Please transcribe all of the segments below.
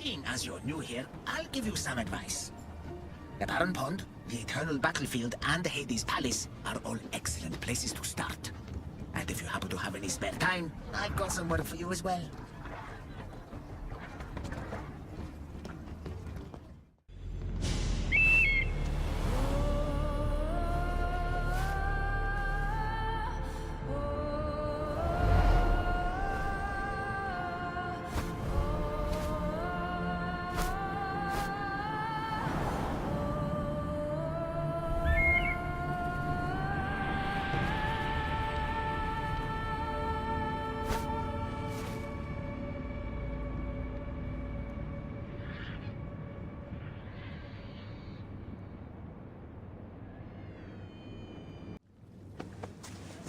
Seeing as you're new here, I'll give you some advice. The Barren Pond, the Eternal Battlefield, and the Hades Palace are all excellent places to start. And if you happen to have any spare time, I've got some work for you as well.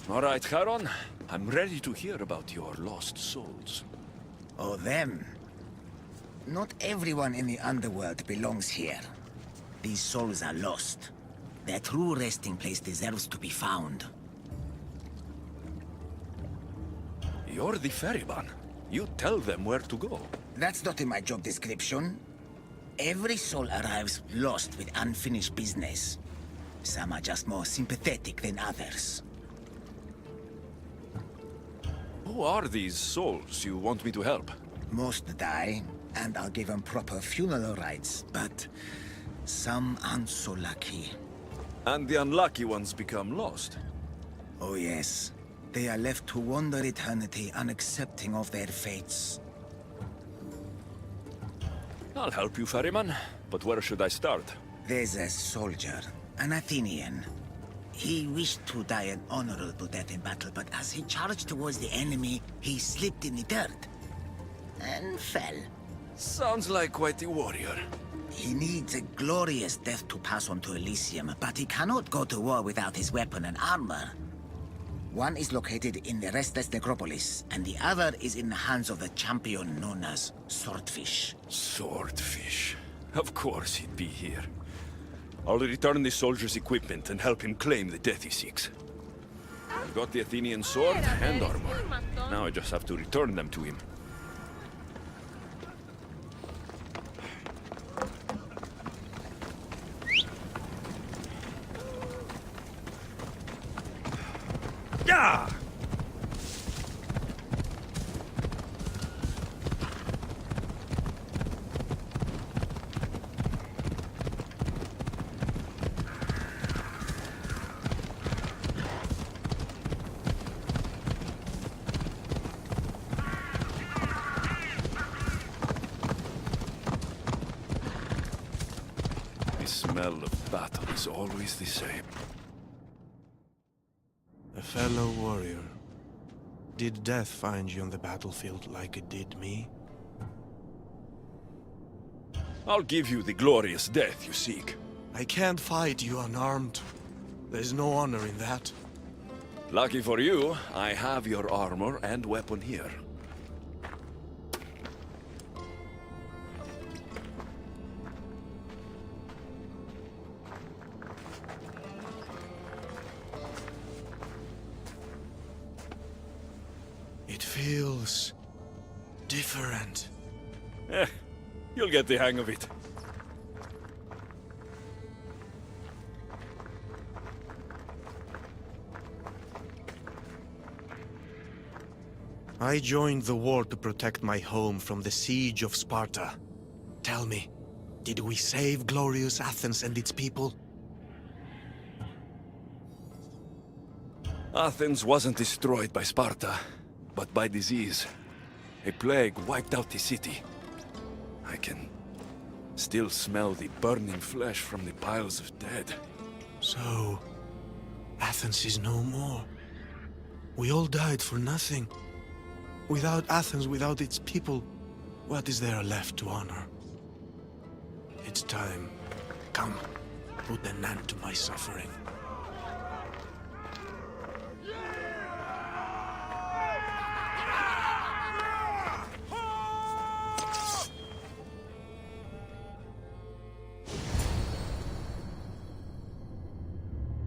All right, Charon. I'm ready to hear about your lost souls. Oh, them. Not everyone in the underworld belongs here. These souls are lost. Their true resting place deserves to be found. You're the ferryman. You tell them where to go. That's not in my job description. Every soul arrives lost with unfinished business. Some are just more sympathetic than others. Who are these souls you want me to help? Most die, and I'll give them proper funeral rites, but some aren't so lucky. And the unlucky ones become lost. Oh yes. They are left to wander eternity, unaccepting of their fates. I'll help you, ferryman. But where should I start? There's a soldier, an Athenian. He wished to die an honorable death in battle, but as he charged towards the enemy, he slipped in the dirt and fell. Sounds like quite a warrior. He needs a glorious death to pass on to Elysium, but he cannot go to war without his weapon and armor. One is located in the Restless Necropolis, and the other is in the hands of the champion known as Swordfish. Swordfish. Of course he'd be here. I'll return the soldier's equipment and help him claim the death he seeks. I've got the Athenian sword and armor. Now I just have to return them to him. Yeah! The smell of battle is always the same. A fellow warrior. Did death find you on the battlefield like it did me? I'll give you the glorious death you seek. I can't fight you unarmed. There's no honor in that. Lucky for you, I have your armor and weapon here. It feels different. You'll get the hang of it. I joined the war to protect my home from the siege of Sparta. Tell me, did we save glorious Athens and its people? Athens wasn't destroyed by Sparta, but by disease. A plague wiped out the city. I can still smell the burning flesh from the piles of dead. So, Athens is no more. We all died for nothing. Without Athens, without its people, what is there left to honor? It's time. Come, put an end to my suffering.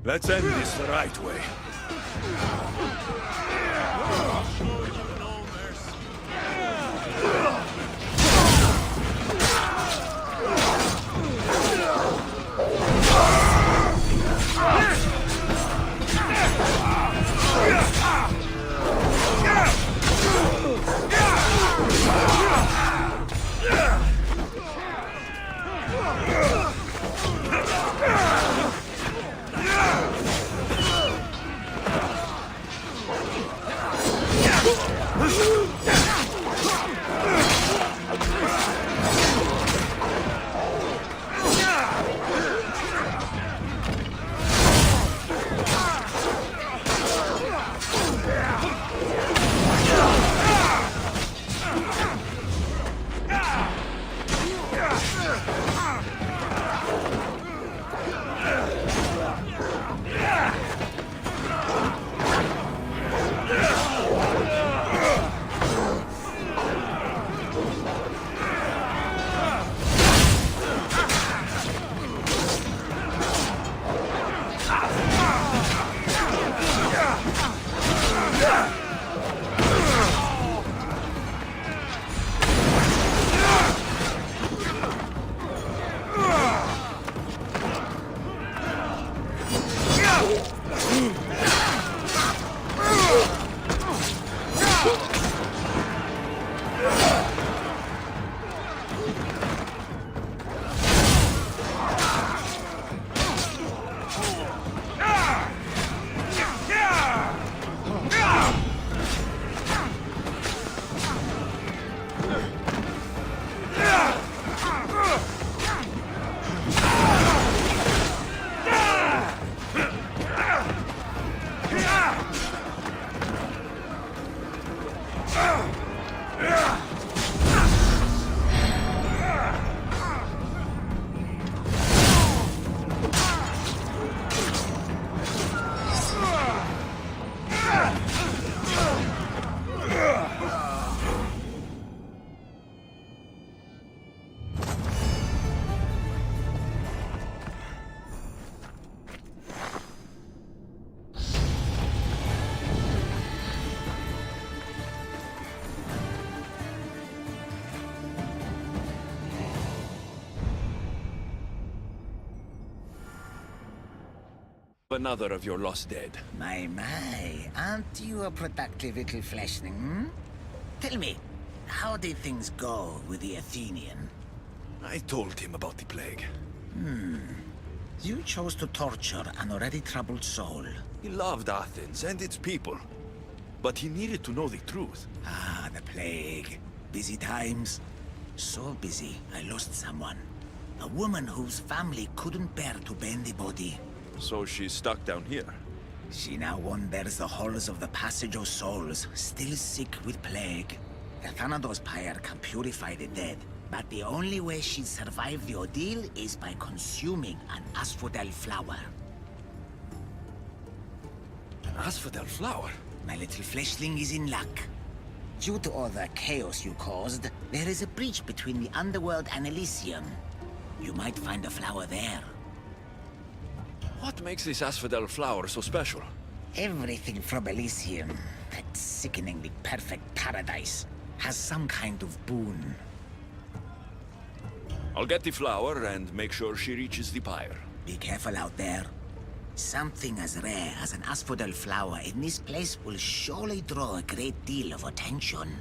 Let's end this the right way. Another of your lost dead. My, aren't you a productive little fleshling, hmm? Tell me, how did things go with the Athenian? I told him about the plague. You chose to torture an already troubled soul. He loved Athens and its people. But he needed to know the truth. Ah, the plague. Busy times. So busy, I lost someone. A woman whose family couldn't bear to burn the body. So she's stuck down here. She now wanders the halls of the Passage of Souls, still sick with plague. The Thanatos pyre can purify the dead, but the only way she'd survive the ordeal is by consuming an asphodel flower. An asphodel flower? My little fleshling is in luck. Due to all the chaos you caused, there is a breach between the underworld and Elysium. You might find a flower there. What makes this asphodel flower so special? Everything from Elysium, that sickeningly perfect paradise, has some kind of boon. I'll get the flower and make sure she reaches the pyre. Be careful out there. Something as rare as an asphodel flower in this place will surely draw a great deal of attention.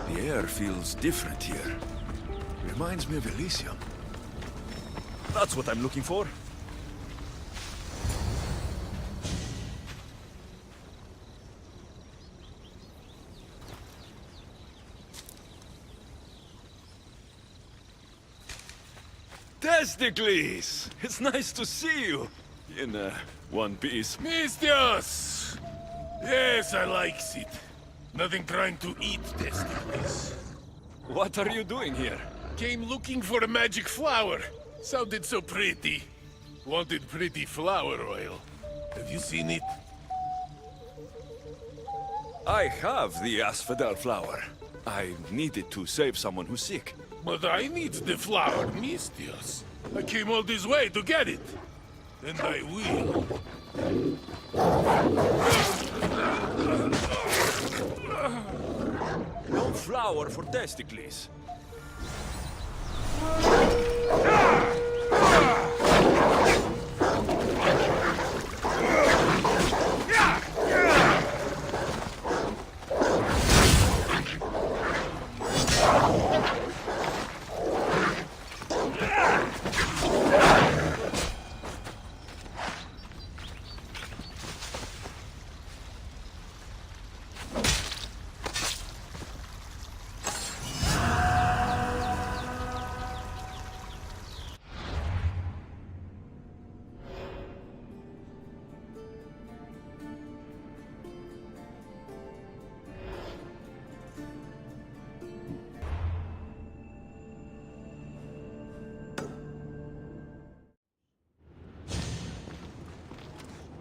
The air feels different here. Reminds me of Elysium. That's what I'm looking for. Testicles! It's nice to see you. In one piece. Mistios! Yes, I likes it. Nothing trying to eat testicles. What are you doing here? Came looking for a magic flower. Sounded so pretty. Wanted pretty flower oil. Have you seen it? I have the asphodel flower. I needed to save someone who's sick. But I need the flower, Mistios. I came all this way to get it. And I will. No flower for testicles.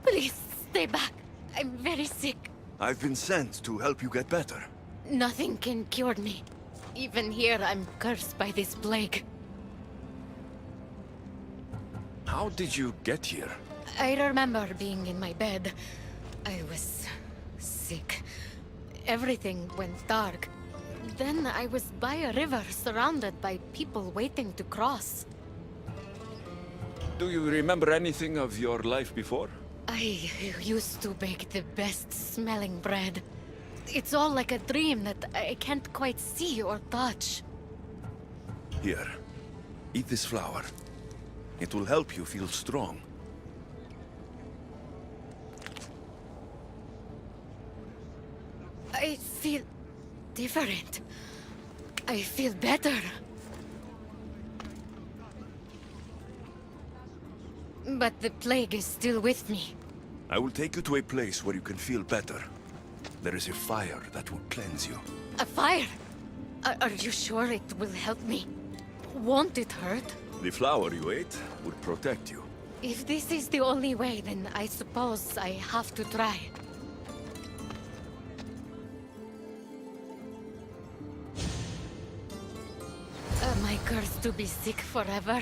Please, stay back. I'm very sick. I've been sent to help you get better. Nothing can cure me. Even here, I'm cursed by this plague. How did you get here? I remember being in my bed. I was sick. Everything went dark. Then I was by a river surrounded by people waiting to cross. Do you remember anything of your life before? I used to bake the best smelling bread. It's all like a dream that I can't quite see or touch. Here, eat this flower. It will help you feel strong. I feel different. I feel better. But the plague is still with me. I will take you to a place where you can feel better. There is a fire that will cleanse you. A fire? Are you sure it will help me? Won't it hurt? The flower you ate would protect you. If this is the only way, then I suppose I have to try. Am I cursed to be sick forever?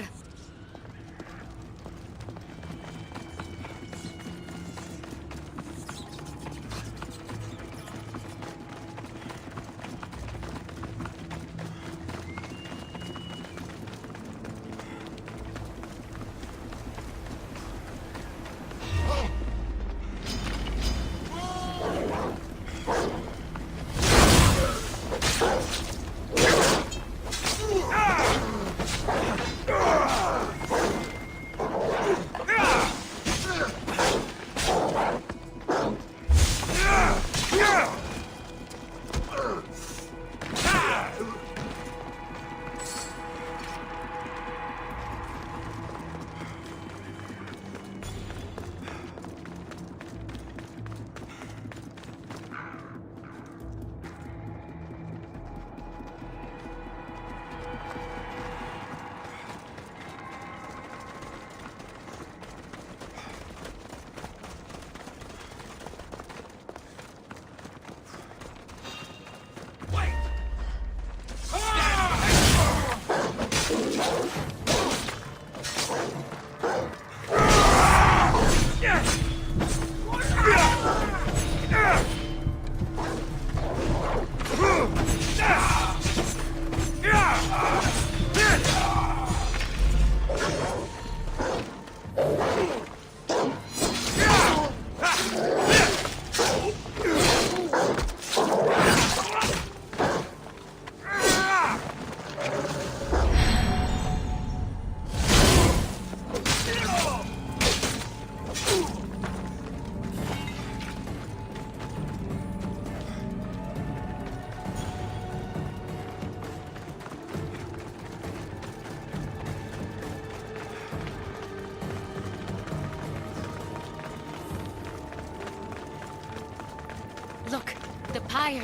Look, the pyre.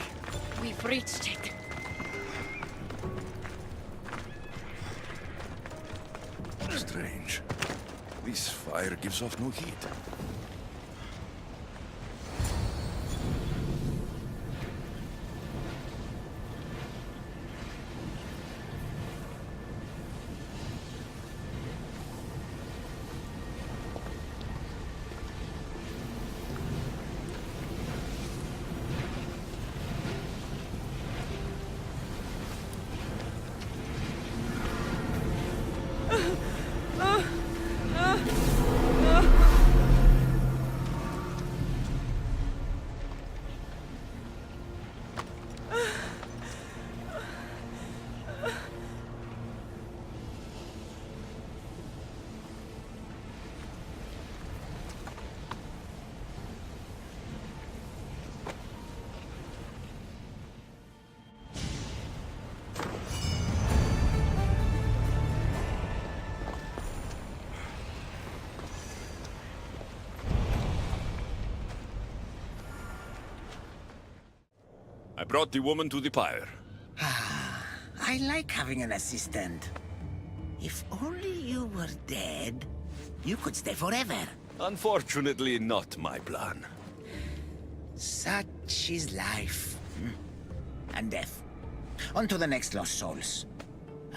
We've reached it. Strange. This fire gives off no heat. I brought the woman to the pyre. I like having an assistant. If only you were dead, you could stay forever. Unfortunately, not my plan. Such is life. And death. On to the next lost souls.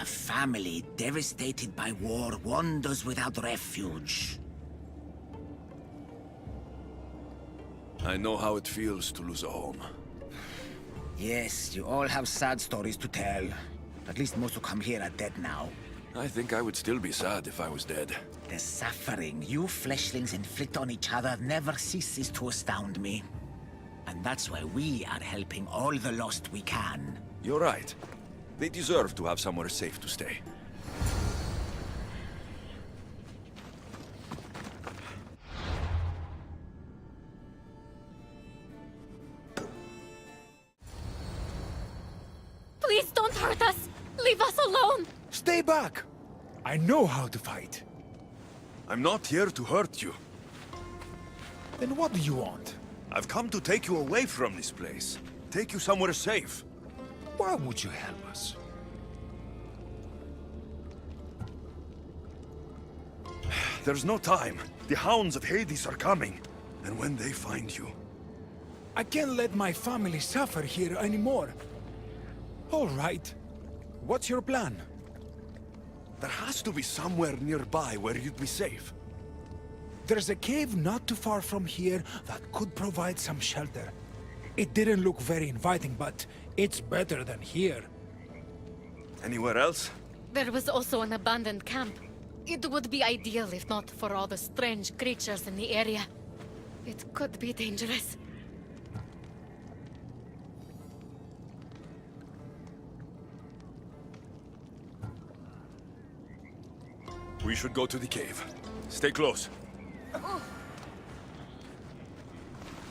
A family devastated by war wanders without refuge. I know how it feels to lose a home. Yes, you all have sad stories to tell. At least most who come here are dead now. I think I would still be sad if I was dead. The suffering you fleshlings inflict on each other never ceases to astound me. And that's why we are helping all the lost we can. You're right. They deserve to have somewhere safe to stay. Please don't hurt us! Leave us alone! Stay back! I know how to fight. I'm not here to hurt you. Then what do you want? I've come to take you away from this place. Take you somewhere safe. Why would you help us? There's no time. The hounds of Hades are coming. And when they find you... I can't let my family suffer here anymore. All right. What's your plan? There has to be somewhere nearby where you'd be safe. There's a cave not too far from here that could provide some shelter. It didn't look very inviting, but it's better than here. Anywhere else? There was also an abandoned camp. It would be ideal if not for all the strange creatures in the area. It could be dangerous. We should go to the cave. Stay close.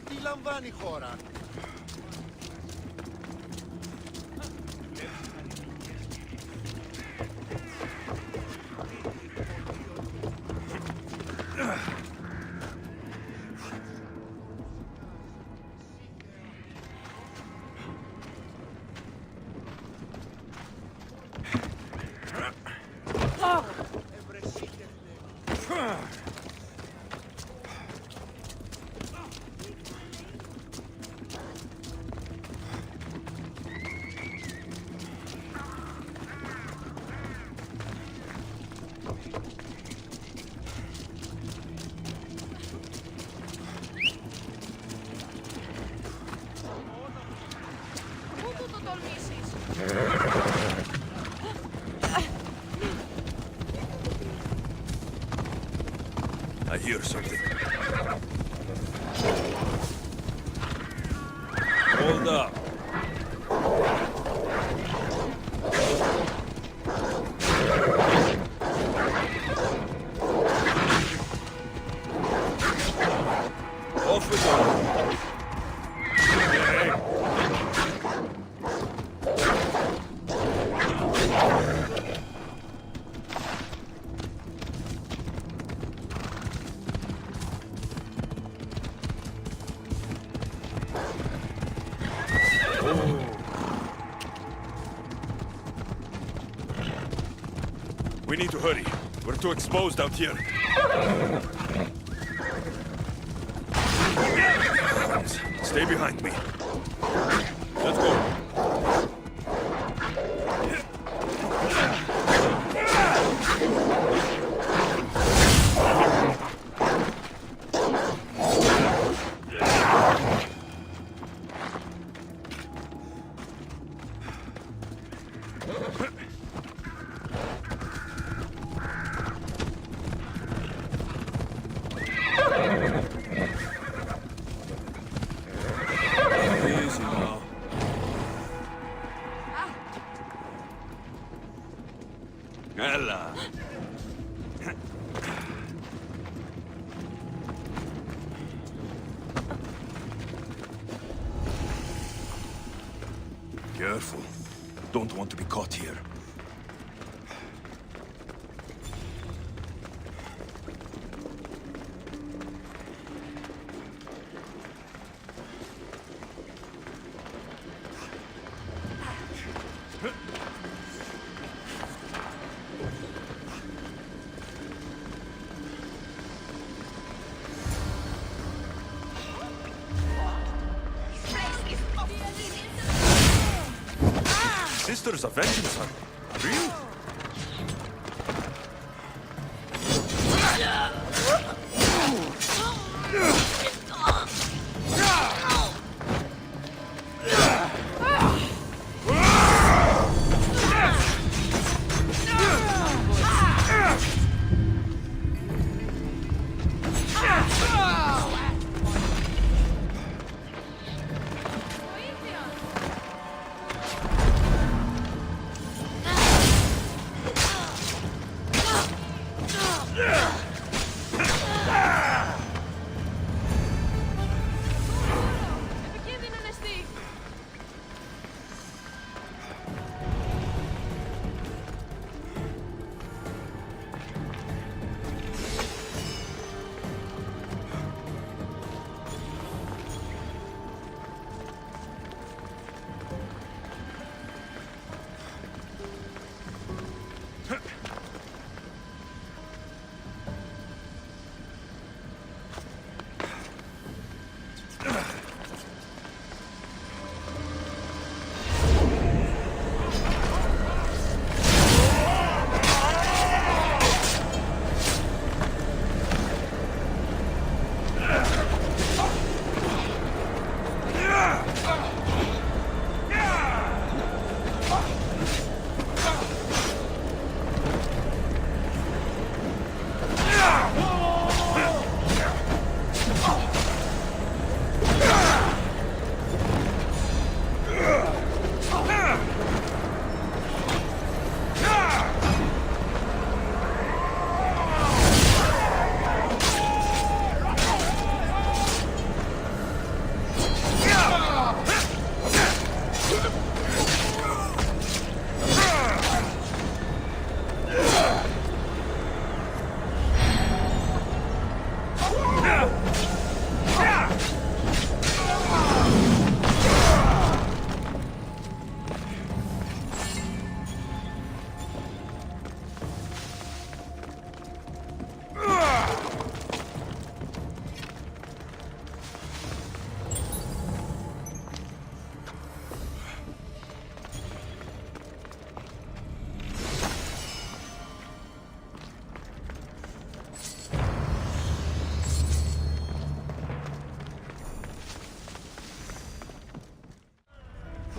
Τι λαμβάνει η χώρα? I hear something. Hold up. Off we go. We need to hurry. We're too exposed out here. Stay behind me. Let's go. Easy now. Ella. Careful. Don't want to be caught here. Sisters of Vengeance are real?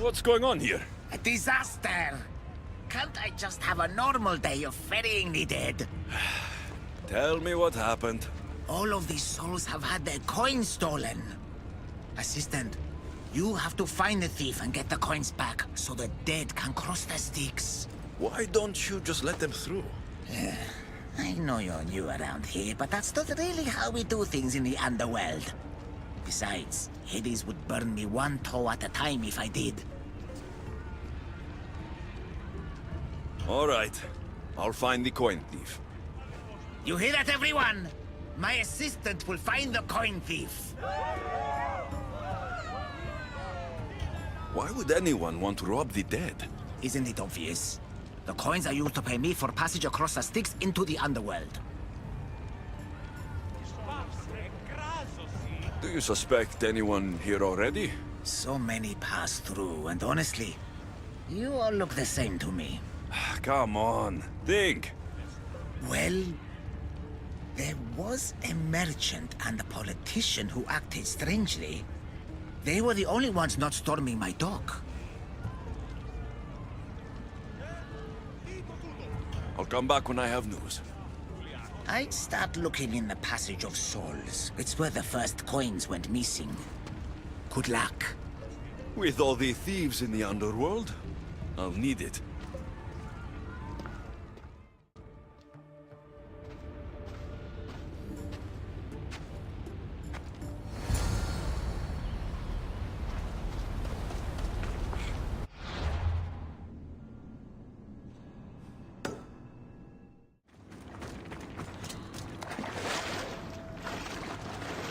What's going on here? A disaster! Can't I just have a normal day of ferrying the dead? Tell me what happened. All of these souls have had their coins stolen. Assistant, you have to find the thief and get the coins back so the dead can cross the Styx. Why don't you just let them through? I know you're new around here, but that's not really how we do things in the underworld. Besides, Hades would burn me one toe at a time if I did. All right. I'll find the coin thief. You hear that, everyone? My assistant will find the coin thief. Why would anyone want to rob the dead? Isn't it obvious? The coins are used to pay me for passage across the Styx into the underworld. Do you suspect anyone here already? So many pass through, and honestly, you all look the same to me. Come on, think. Well, there was a merchant and a politician who acted strangely. They were the only ones not storming my dock. I'll come back when I have news. I'd start looking in the Passage of Souls. It's where the first coins went missing. Good luck. With all the thieves in the underworld, I'll need it.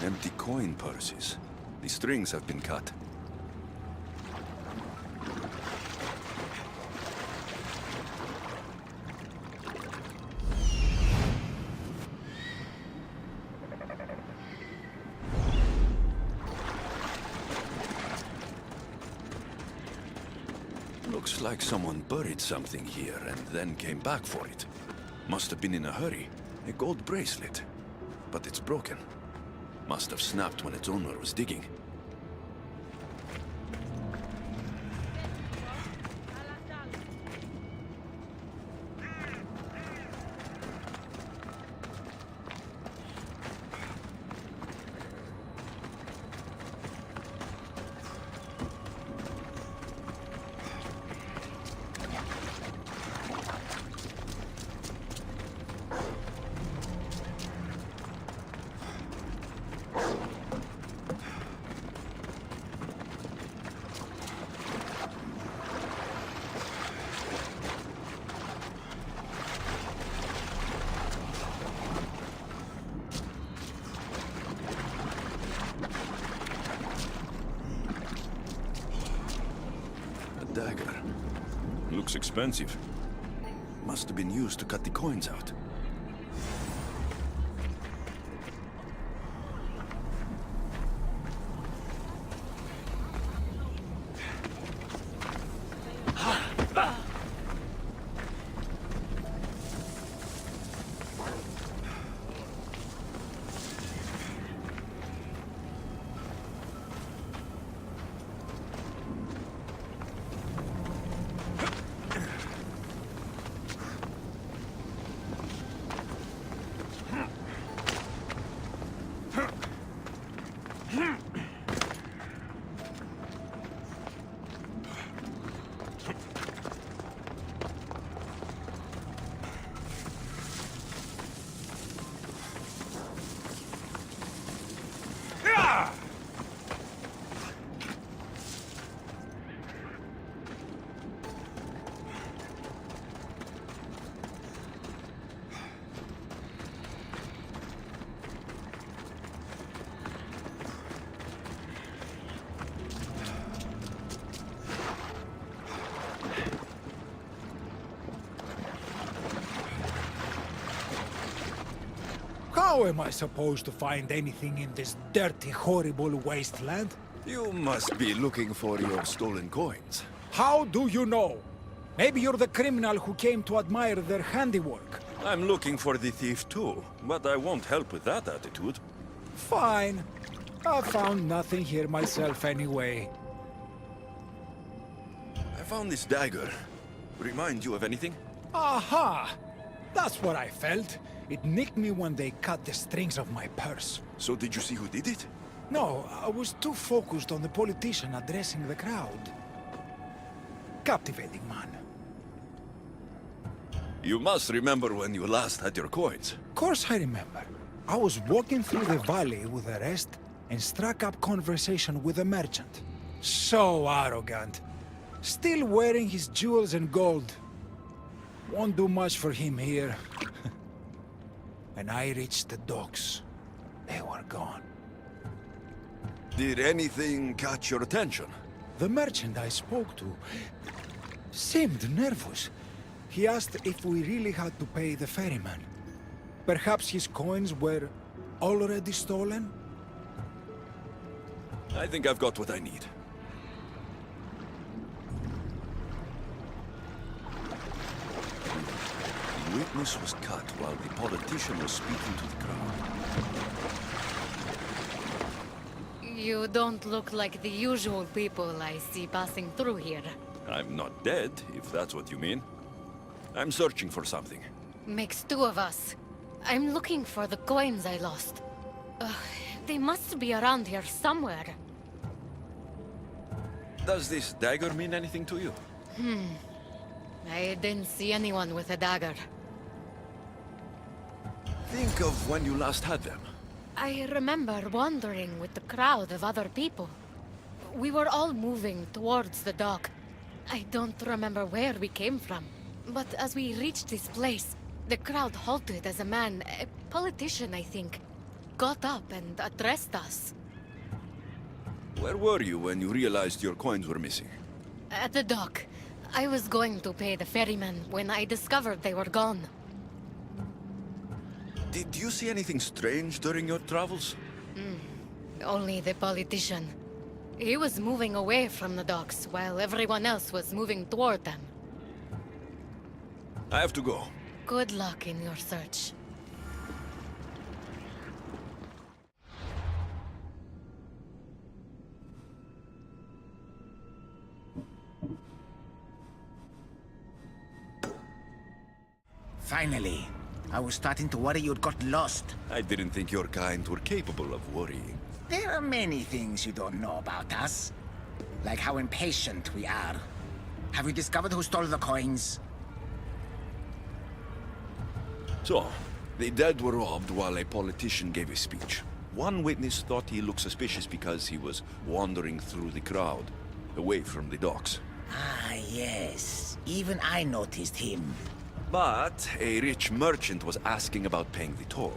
Empty coin purses. The strings have been cut. Looks like someone buried something here and then came back for it. Must have been in a hurry. A gold bracelet. But it's broken. Must have snapped when its owner was digging. Dagger. Looks expensive. Must have been used to cut the coins out. How am I supposed to find anything in this dirty, horrible wasteland? You must be looking for your stolen coins. How do you know? Maybe you're the criminal who came to admire their handiwork. I'm looking for the thief too, but I won't help with that attitude. Fine. I found nothing here myself anyway. found this dagger. Remind you of anything? Aha! That's what I felt. It nicked me when they cut the strings of my purse. So did you see who did it? No, I was too focused on the politician addressing the crowd. Captivating man. You must remember when you last had your coins. Of course I remember. I was walking through the valley with the rest and struck up conversation with a merchant. So arrogant. Still wearing his jewels and gold. Won't do much for him here. When I reached the docks, they were gone. Did anything catch your attention? The merchant I spoke to seemed nervous. He asked if we really had to pay the ferryman. Perhaps his coins were already stolen? I think I've got what I need. The witness was cut while the politician was speaking to the crowd. You don't look like the usual people I see passing through here. I'm not dead, if that's what you mean. I'm searching for something. Makes two of us. I'm looking for the coins I lost. They must be around here somewhere. Does this dagger mean anything to you? I didn't see anyone with a dagger. Think of when you last had them. I remember wandering with the crowd of other people. We were all moving towards the dock. I don't remember where we came from. But as we reached this place, the crowd halted as a man, a politician I think, got up and addressed us. Where were you when you realized your coins were missing? At the dock. I was going to pay the ferryman when I discovered they were gone. Did you see anything strange during your travels? Only the politician. He was moving away from the docks while everyone else was moving toward them. I have to go. Good luck in your search. Finally. I was starting to worry you'd got lost. I didn't think your kind were capable of worrying. There are many things you don't know about us. Like how impatient we are. Have you discovered who stole the coins? So, the dead were robbed while a politician gave a speech. One witness thought he looked suspicious because he was wandering through the crowd, away from the docks. Ah, yes. Even I noticed him. But a rich merchant was asking about paying the toll.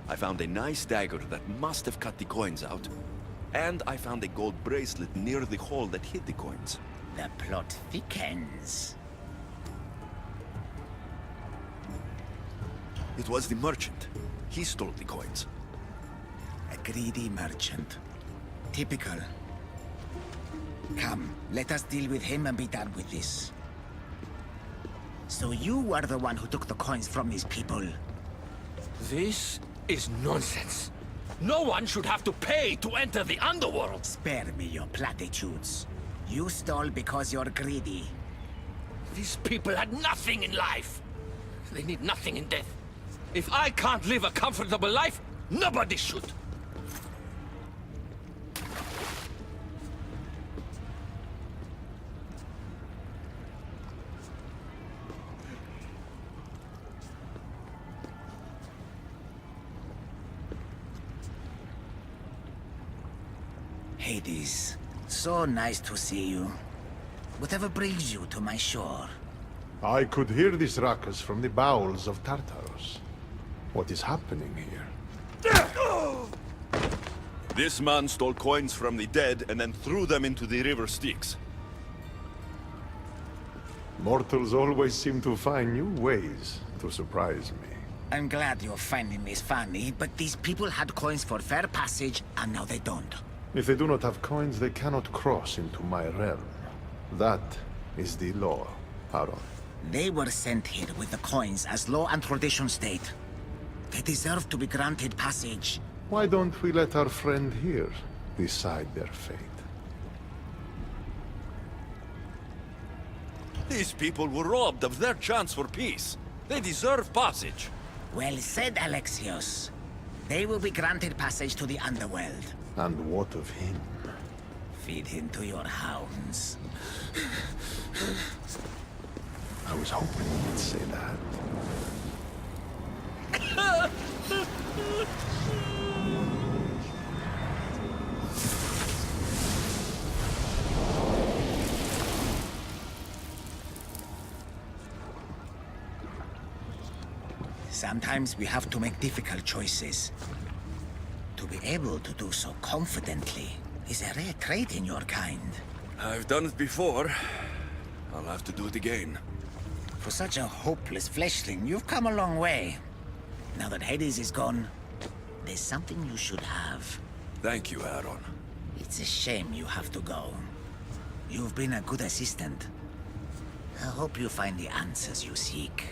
I found a nice dagger that must have cut the coins out. And I found a gold bracelet near the hole that hid the coins. The plot thickens. It was the merchant. He stole the coins. A greedy merchant. Typical. Come, let us deal with him and be done with this. So you were the one who took the coins from these people? This is nonsense. No one should have to pay to enter the underworld. Spare me your platitudes. You stole because you're greedy. These people had nothing in life. They need nothing in death. If I can't live a comfortable life, nobody should. Hades, so nice to see you. Whatever brings you to my shore? I could hear this ruckus from the bowels of Tartarus. What is happening here? This man stole coins from the dead and then threw them into the river Styx. Mortals always seem to find new ways to surprise me. I'm glad you're finding this funny, but these people had coins for fair passage, and now they don't. If they do not have coins, they cannot cross into my realm. That is the law, Charon. They were sent here with the coins as law and tradition state. They deserve to be granted passage. Why don't we let our friend here decide their fate? These people were robbed of their chance for peace. They deserve passage. Well said, Alexios. They will be granted passage to the underworld. And what of him? Feed him to your hounds. I was hoping you'd say that. Sometimes we have to make difficult choices. To be able to do so confidently is a rare trait in your kind. I've done it before. I'll have to do it again. For such a hopeless fleshling, you've come a long way. Now that Hades is gone, there's something you should have. Thank you, Aaron. It's a shame you have to go. You've been a good assistant. I hope you find the answers you seek.